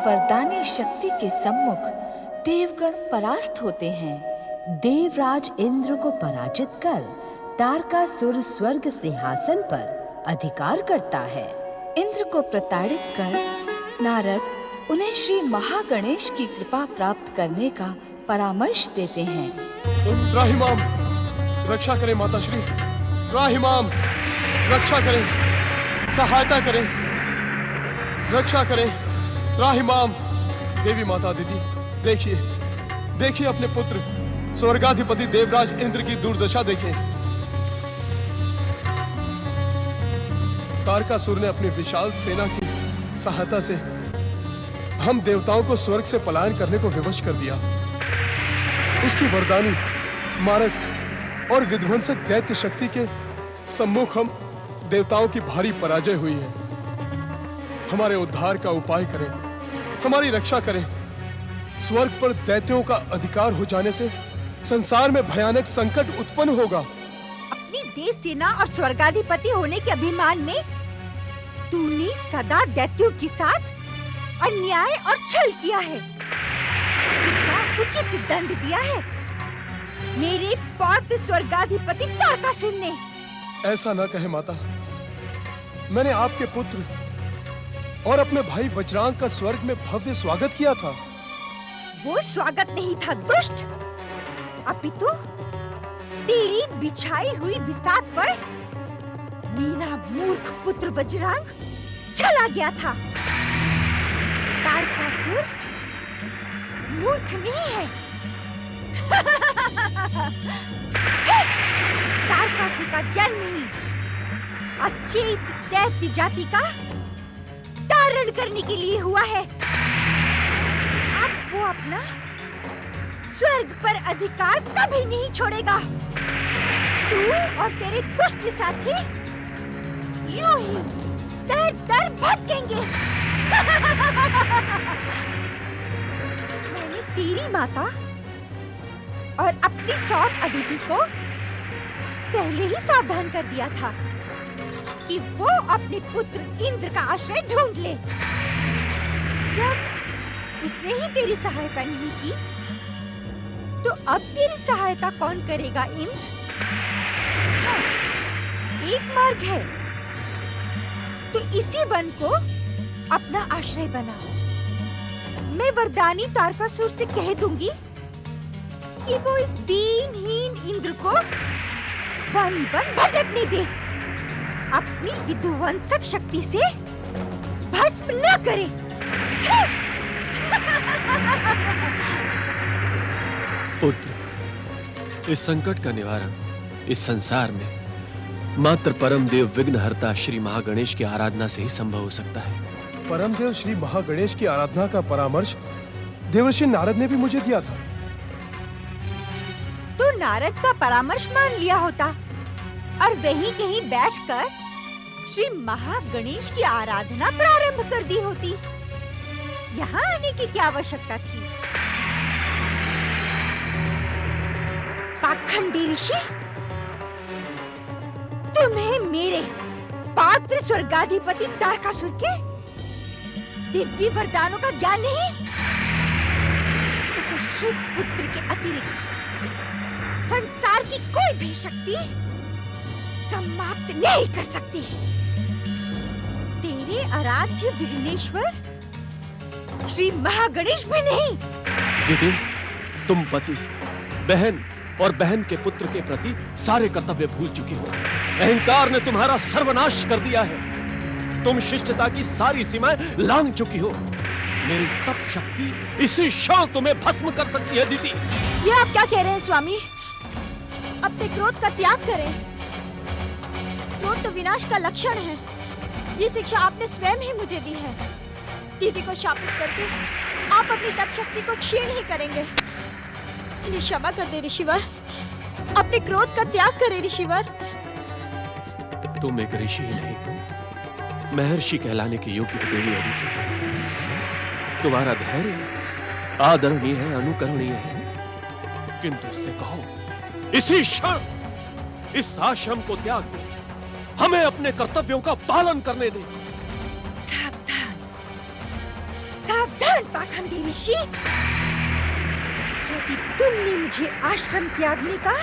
वरदानी शक्ति के सम्मुख देवगण परास्त होते हैं। देवराज इंद्र को पराजित कर तारकासुर स्वर्ग सिंहासन पर अधिकार करता है। इंद्र को प्रताड़ित कर नारद उन्हें श्री महागणेश की कृपा प्राप्त करने का परामर्श देते हैं। त्राहिमाम, रक्षा करें माता श्री। त्राहिमाम, रक्षा करें, सहायता करें, रक्षा करें। त्राहिमाम। देवी माता अदिति, देखिए देखिए अपने पुत्र स्वर्गाधिपति देवराज इंद्र की दुर्दशा देखें। तारकासुर ने अपनी विशाल सेना की सहायता से हम देवताओं को स्वर्ग से पलायन करने को विवश कर दिया। उसकी वरदानी, मारक और विध्वंसक दैत्य शक्ति के सम्मुख हम देवताओं की भारी पराजय हुई है। हमारे उद्धार का उपाय करें, हमारी रक्षा करें। स्वर्ग पर दैत्यों का अधिकार हो जाने से संसार में भयानक संकट उत्पन्न होगा। अपनी देव सेना और स्वर्गाधिपति होने के अभिमान में तूने सदा दैत्यों के साथ अन्याय और छल किया है। इसका उचित दंड दिया है मेरे पौत्र स्वर्गाधिपति तारकासुर ने। ऐसा न कहे माता। मैंने आपके पुत्र और अपने भाई वज्रांग का स्वर्ग में भव्य स्वागत किया था। वो स्वागत नहीं था दुष्ट, अपितु तेरी बिछाई हुई बिसात पर मेरा मूर्ख पुत्र वज्रांग चला गया था। तारकासुर मूर्ख नहीं है। तारकासुर का जन्म ही अचेत दैत्य जाति का तारण करने के लिए हुआ है। अब वो अपना स्वर्ग पर अधिकार कभी नहीं छोड़ेगा। तू और तेरे दुष्ट साथी यूं ही दर दर भटकेंगे। मैंने तेरी माता और अपनी सौत अदिति को पहले ही सावधान कर दिया था कि वो अपने पुत्र इंद्र का आश्रय ढूंढ ले। जब उसने ही तेरी सहायता नहीं की, तो अब तेरी सहायता कौन करेगा इंद्र? हाँ, एक मार्ग है, तो इसी वन को अपना आश्रय बना। मैं वरदानी तारकासुर से कह दूंगी कि वो इस दीनहीन इंद्र को वन वन भटकने दे, अपनी विध्वंसक शक्ति से भस्म न करे। पुत्र, इस संकट का निवारण इस संसार में मात्र परम देव विघ्नहर्ता श्री महागणेश की आराधना से ही संभव हो सकता है। परम देव श्री महागणेश की आराधना का परामर्श देवर्षि नारद ने भी मुझे दिया था। तो नारद का परामर्श मान लिया होता और वहीं कहीं बैठकर श्री महागणेश की आराधना प्रारंभ कर दी होती। यहाँ आने की क्या आवश्यकता थी? पाखंडी ऋषि, तुम्हें मेरे पात्र स्वर्गाधिपति तारकासुर के दिव्य वरदानों का ज्ञान नहीं? उसे शिव पुत्र के अतिरिक्त संसार की कोई भी शक्ति समाप्त नहीं कर सकती। तेरे आराध्य विघ्नेश्वर श्री महागणेश भी नहीं। दीदी, तुम पति, बहन और बहन के पुत्र के प्रति सारे कर्तव्य भूल चुकी हो। अहंकार ने तुम्हारा सर्वनाश कर दिया है। तुम शिष्टता की सारी सीमाएं लांघ चुकी हो। मेरी तप शक्ति इसी क्षण तुम्हें भस्म कर सकती है दीदी। ये आप क्या कह रहे हैं स्वामी? अपने क्रोध का त्याग करें। क्रोध तो विनाश का लक्षण है। ये शिक्षा आपने स्वयं ही मुझे दी है। दीदी को शापित करके आप अपनी तप शक्ति को क्षीण ही करेंगे। इन्हें क्षमा कर दे ऋषिवर। अपने क्रोध का त्याग करें ऋषिवर। तुम एक ऋषि ही नहीं, महर्षि कहलाने के योग्य देवी अदिति। तुम्हारा धैर्य आदरणीय है, अनुकरणीय है, किंतु इससे कहो इसी क्षण इस आश्रम को त्याग दे, हमें अपने कर्तव्यों का पालन करने दे। सावधान, सावधान सुन पाखंडी ऋषि, यदि तुमने मुझे आश्रम त्यागने का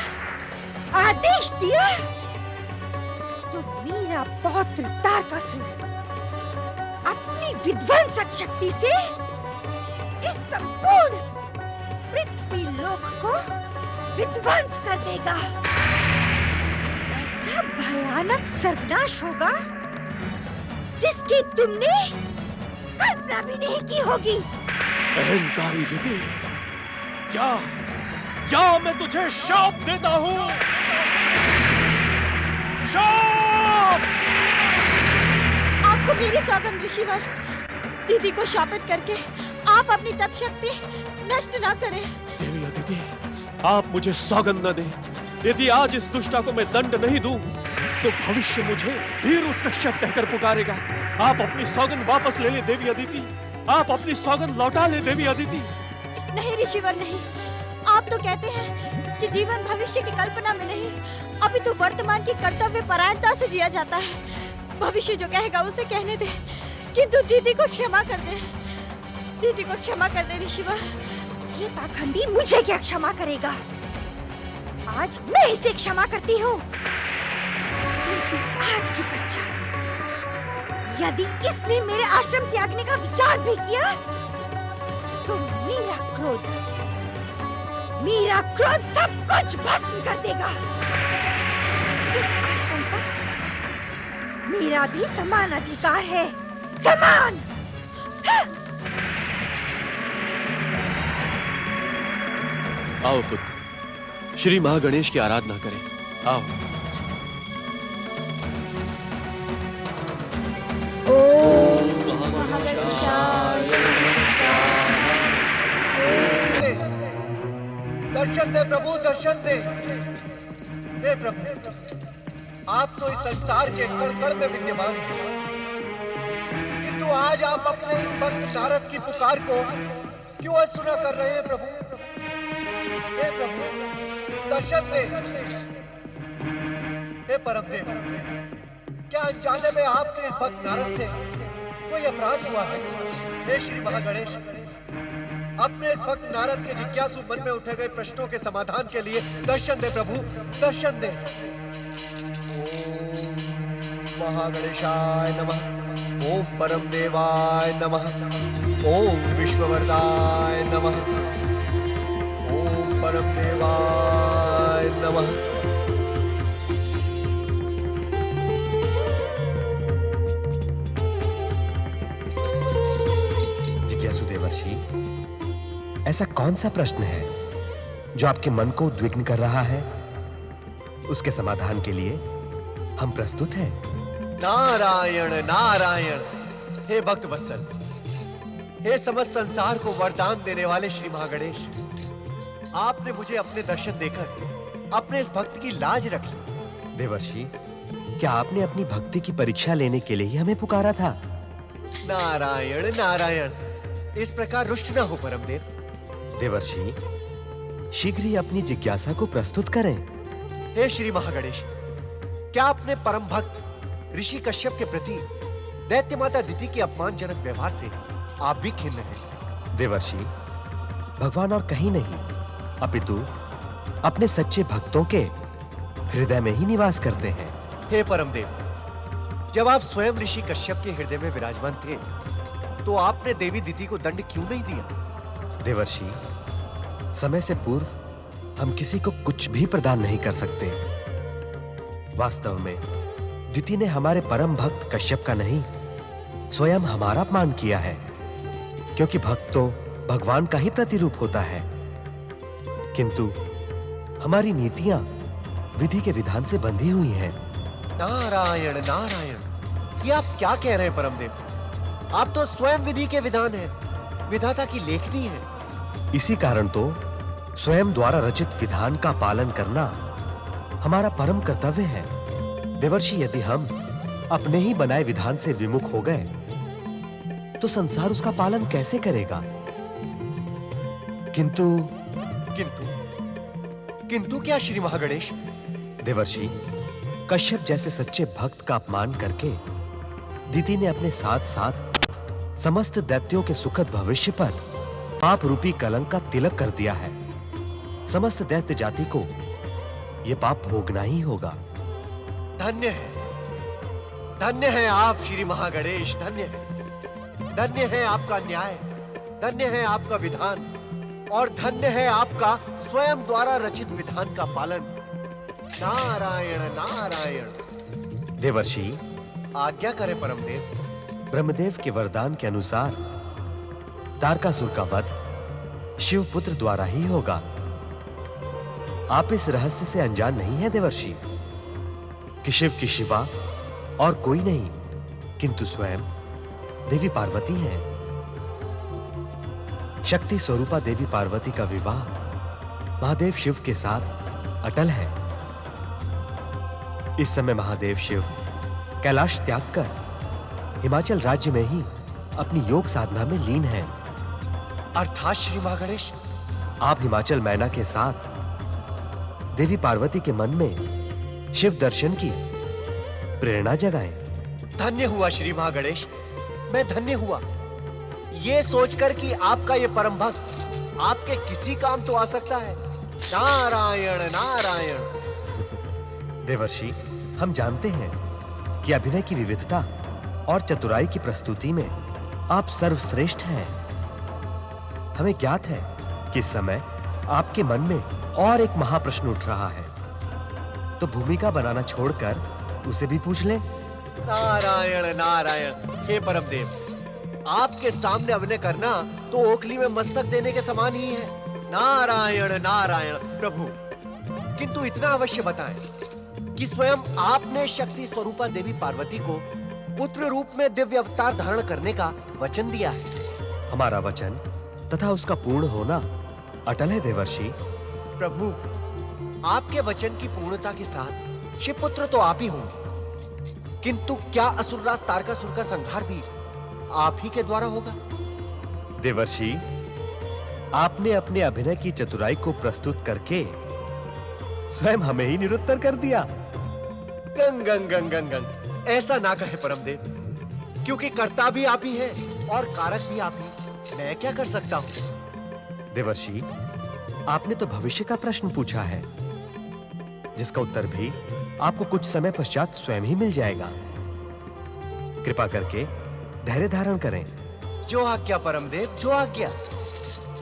आदेश दिया तो मेरा पौत्र तारकासुर अपनी विध्वंसक शक्ति से इस संपूर्ण पृथ्वी लोक को विध्वंस कर देगा। ऐसा भयानक सर्वनाश होगा जिसकी तुमने कल्पना भी नहीं की होगी। अहंकारी दिति, जा मैं तुझे शाप देता हूँ। शाप! आपको मेरी सौगंध ऋषिवर, दीदी को शापित करके आप अपनी तप शक्ति नष्ट ना करें। देवी अदिति, आप मुझे सौगंध न दें। यदि आज इस दुष्टा को मैं दंड नहीं दूं, तो भविष्य मुझे भीरु कश्यप कहकर पुकारेगा। आप अपनी सौगंध वापस ले ले देवी अदिति, आप अपनी सौगंध लौटा ले देवी अदिति। नहीं ऋषिवर नहीं, आप तो कहते हैं कि जीवन भविष्य की कल्पना में नहीं, अभी तो वर्तमान की कर्तव्य परायणता से जिया जाता है। भविष्य जो कहेगा उसे कहने दे, किंतु दीदी को क्षमा कर दे, दीदी को क्षमा कर दे ऋषिवर। ये पाखंडी मुझे क्या क्षमा करेगा? आज मैं इसे क्षमा करती हूँ, किंतु आज के पश्चात यदि इसने मेरे आश्रम त्यागने का विचार भी किया तो मेरा क्रोध सब कुछ भस्म कर देगा। इस आश्रम पर मेरा भी समान अधिकार है, समान। आओ पुत्र, श्री महागणेश की आराधना करें। आओ। दर्शन दे प्रभु, दर्शन दे। हे प्रभु, आप तो इस संसार के कण-कण में विद्यमान हैं, किंतु आज आप अपने इस भक्त नारद की पुकार को क्यों अनसुना कर रहे हैं प्रभु? हे प्रभु, दर्शन दे। हे परमदेव, क्या अनजाने में आपके इस भक्त नारद से कोई अपराध हुआ है? हे श्री महागणेश, अपने इस भक्त नारद के जिज्ञासु मन में उठे गए प्रश्नों के समाधान के लिए दर्शन दे प्रभु, दर्शन दे। ओम महागणेशाय नमः, ओम परमदेवाय नमः, ओम विश्ववरदाय नमः, ओम परमदेवाय नमः। जिज्ञासु देवर्षि, ऐसा कौन सा प्रश्न है जो आपके मन को उद्विग्न कर रहा है? उसके समाधान के लिए हम प्रस्तुत हैं। नारायण नारायण। हे भक्त वत्सल, हे समस्त संसार को वरदान देने वाले श्री महागणेश, आपने मुझे अपने दर्शन देकर अपने इस भक्त की लाज रख ली। देवर्षि, क्या आपने अपनी भक्ति की परीक्षा लेने के लिए ही हमें पुकारा था? नारायण नारायण, इस प्रकार रुष्ट न हो परमदेव। देवर्षि, शीघ्र ही अपनी जिज्ञासा को प्रस्तुत करें। हे श्री महागणेश, क्या अपने परम भक्त ऋषि कश्यप के प्रति दैत्य माता दिति के अपमानजनक व्यवहार से आप भी खिन्न हैं? देवर्षि, भगवान और कहीं नहीं अपितु अपने सच्चे भक्तों के हृदय में ही निवास करते हैं। हे परमदेव, जब आप स्वयं ऋषि कश्यप के हृदय में विराजमान थे तो आपने देवी दिति को दंड क्यों नहीं दिया? देवर्षि, समय से पूर्व हम किसी को कुछ भी प्रदान नहीं कर सकते। वास्तव में दिति ने हमारे परम भक्त कश्यप का नहीं, स्वयं हमारा अपमान किया है, क्योंकि भक्त तो भगवान का ही प्रतिरूप होता है। किंतु हमारी नीतियां विधि के विधान से बंधी हुई हैं। नारायण नारायण, ये आप क्या कह रहे हैं परमदेव? आप तो स्वयं विधि के विधान हैं, विधाता की लेखनी है। इसी कारण तो स्वयं द्वारा रचित विधान का पालन करना हमारा परम कर्तव्य है। देवर्षि, यदि हम अपने ही बनाए विधान से विमुख हो गए तो संसार उसका पालन कैसे करेगा? किंतु किंतु क्या श्री महागणेश? देवर्षि, कश्यप जैसे सच्चे भक्त का अपमान करके दिति ने अपने साथ साथ समस्त दैत्यों के सुखद भविष्य पर पाप रूपी कलंक का तिलक कर दिया है। समस्त दैत्य जाति को यह पाप भोगना ही होगा। धन्य है आप श्री महागणेश, धन्य है आपका न्याय, धन्य है आपका विधान और धन्य है आपका स्वयं द्वारा रचित विधान का पालन। नारायण नारायण। देवर्षि, आज्ञा करें परमदेव। ब्रह्मदेव के वरदान के अनुसार तारकासुर का वध शिवपुत्र द्वारा ही होगा। आप इस रहस्य से अनजान नहीं है देवर्षि कि शिव की शिवा और कोई नहीं किंतु स्वयं देवी पार्वती हैं। शक्ति स्वरूपा देवी पार्वती का विवाह महादेव शिव के साथ अटल है। इस समय महादेव शिव कैलाश त्याग कर हिमाचल राज्य में ही अपनी योग साधना में लीन हैं। अर्थात श्री महागणेश, आप हिमाचल मैना के साथ देवी पार्वती के मन में शिव दर्शन की प्रेरणा जगाएं। धन्य हुआ श्री महागणेश, मैं धन्य हुआ ये सोचकर कि आपका ये परम भक्त आपके किसी काम तो आ सकता है। नारायण नारायण। देवर्षि, हम जानते हैं कि अभिनय की विविधता और चतुराई की प्रस्तुति में आप सर्वश्रेष्ठ हैं। हमें ज्ञात है कि इस समय आपके मन में और एक महाप्रश्न उठ रहा है, तो भूमिका बनाना छोड़कर उसे भी पूछ लें। नारायण नारायण। हे परमदेव, आपके सामने अभिनय करना तो ओखली में मस्तक देने के समान ही है। नारायण नारायण। प्रभु, किंतु इतना अवश्य बताएं कि स्वयं आपने शक्ति स्वरूपा देवी पार्वती को पुत्र रूप में दिव्य अवतार धारण करने का वचन दिया है। हमारा वचन तथा उसका पूर्ण होना अटल है देवर्षि। प्रभु, आपके वचन की पूर्णता के साथ शिवपुत्र तो आप ही होंगे, किंतु क्या असुरराज तारकासुर का संहार भी आप ही के द्वारा होगा? देवर्षि, आपने अपने अभिनय की चतुराई को प्रस्तुत करके स्वयं हमें ही निरुत्तर कर दिया। गंग गंग गंग गंग गंग। ऐसा ना कहे परमदेव, क्योंकि कर्ता भी आप ही हैं और कारक भी आप ही। मैं क्या कर सकता हूं? देवर्षि, आपने तो भविष्य का प्रश्न पूछा है, जिसका उत्तर भी आपको कुछ समय पश्चात स्वयं ही मिल जाएगा। कृपा करके धैर्य धारण करें। जो आज्ञा परमदेव, जो आज्ञा।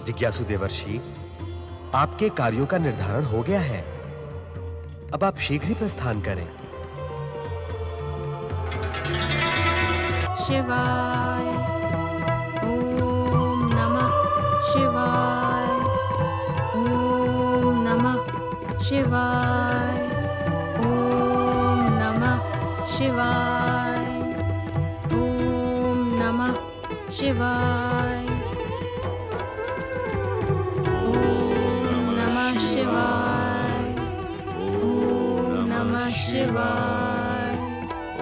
जिज्ञासु देवर्षि, आपके कार्यों का निर्धारण हो गया है। अब आप शीघ्र ही प्रस्थान करें। शिवाय ओम नमः शिवाय ओम नमः शिवाय ओम नमः शिवाय ओम नमः शिवाय ओम नमः शिवाय ओम नमः शिवाय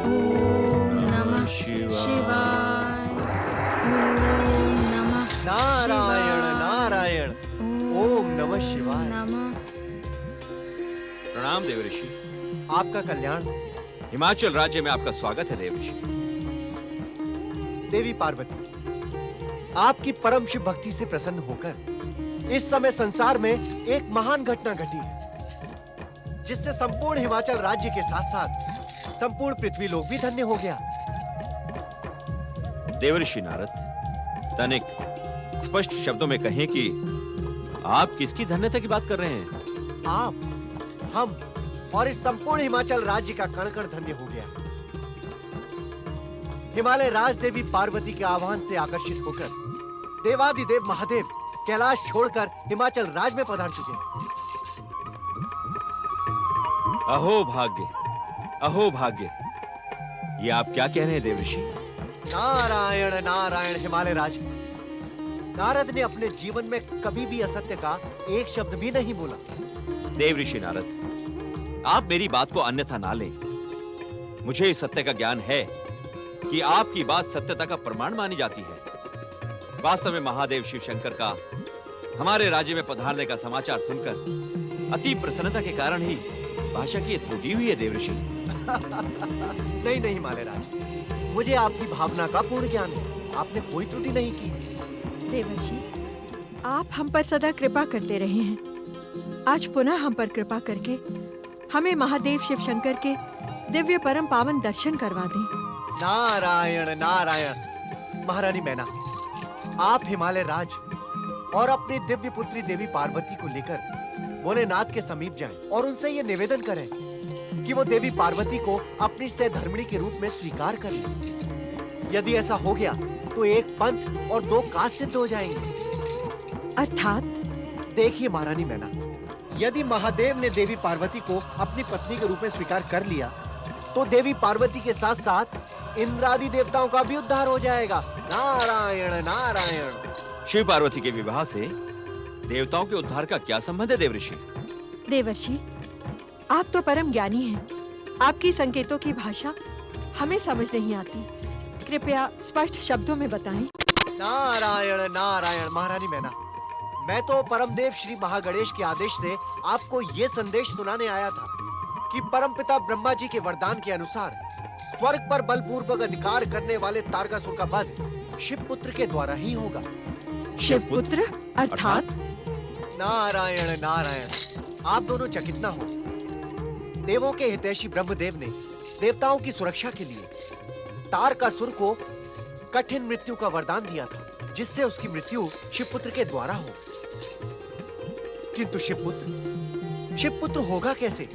ओम नमः शिवाय ओम नमः नारायण नारायण। ओम नमः शिवाय। प्रणाम देवर्षि। आपका कल्याण। हिमाचल राज्य में आपका स्वागत है देवर्षि। देवी पार्वती, आपकी परम शिव भक्ति से प्रसन्न होकर इस समय संसार में एक महान घटना घटी है, जिससे संपूर्ण हिमाचल राज्य के साथ साथ संपूर्ण पृथ्वी लोक भी धन्य हो गया। देवर्षि नारद, तनिक स्पष्ट शब्दों में कहें कि आप किसकी धन्यता की बात कर रहे हैं? आप, हम और इस संपूर्ण हिमाचल राज्य का कण कण धन्य हो गया। हिमालय राज देवी पार्वती के आह्वान से आकर्षित होकर देवादिदेव महादेव कैलाश छोड़कर हिमाचल राज में पधार चुके हैं। अहो भाग्य, अहो भाग्य। ये आप क्या कह रहे हैं देवर्षि? नारायण नारायण। हिमालय राज, नारद ने अपने जीवन में कभी भी असत्य का एक शब्द भी नहीं बोला। देवर्षि नारद, आप मेरी बात को अन्यथा ना लें। मुझे इस सत्य का ज्ञान है कि आपकी बात सत्यता का प्रमाण मानी जाती है। वास्तव में महादेव शिव शंकर का हमारे राज्य में पधारने का समाचार सुनकर अति प्रसन्नता के कारण ही भाषा की त्रुटि हुई है देवर्षि। नहीं नहीं हिमालय राज, मुझे आपकी भावना का पूर्ण ज्ञान है। आपने कोई त्रुटि नहीं की। देवर्षि, आप हम पर सदा कृपा करते रहे हैं। आज पुनः हम पर कृपा करके हमें महादेव शिव शंकर के दिव्य परम पावन दर्शन करवा दें। नारायण नारायण। महारानी मैना, आप हिमालय राज और अपनी दिव्य पुत्री देवी पार्वती को लेकर भोलेनाथ के समीप जाएं और उनसे ये निवेदन करें कि वो देवी पार्वती को अपनी सहधर्मिणी के रूप में स्वीकार कर लें। यदि ऐसा हो गया तो एक पंथ और 2 काज सिद्ध हो जाएंगे। अर्थात? देखिए महारानी मैना, यदि महादेव ने देवी पार्वती को अपनी पत्नी के रूप में स्वीकार कर लिया तो देवी पार्वती के साथ साथ इंद्रादि देवताओं का भी उद्धार हो जाएगा। नारायण नारायण। शिव पार्वती के विवाह से देवताओं के उद्धार का क्या संबंध है देवऋषि? देवर्षि, आप तो परम ज्ञानी हैं। आपकी संकेतों की भाषा हमें समझ नहीं आती। कृपया स्पष्ट शब्दों में बताएं। नारायण नारायण। महारानी मैना, मैं तो परमदेव श्री महागणेश के आदेश से आपको ये संदेश सुनाने आया था कि परमपिता ब्रह्मा जी के वरदान के अनुसार स्वर्ग पर बलपूर्वक अधिकार करने वाले तारकासुर का वध शिवपुत्र के द्वारा ही होगा। शिवपुत्र अर्थात? नारायण नारायण। आप दोनों चकित न हो। देवों के हितैषी ब्रह्मदेव ने देवताओं की सुरक्षा के लिए तारकासुर को कठिन मृत्यु का वरदान दिया था, जिससे उसकी मृत्यु शिवपुत्र के द्वारा हो। किंतु शिवपुत्र होगा कैसे?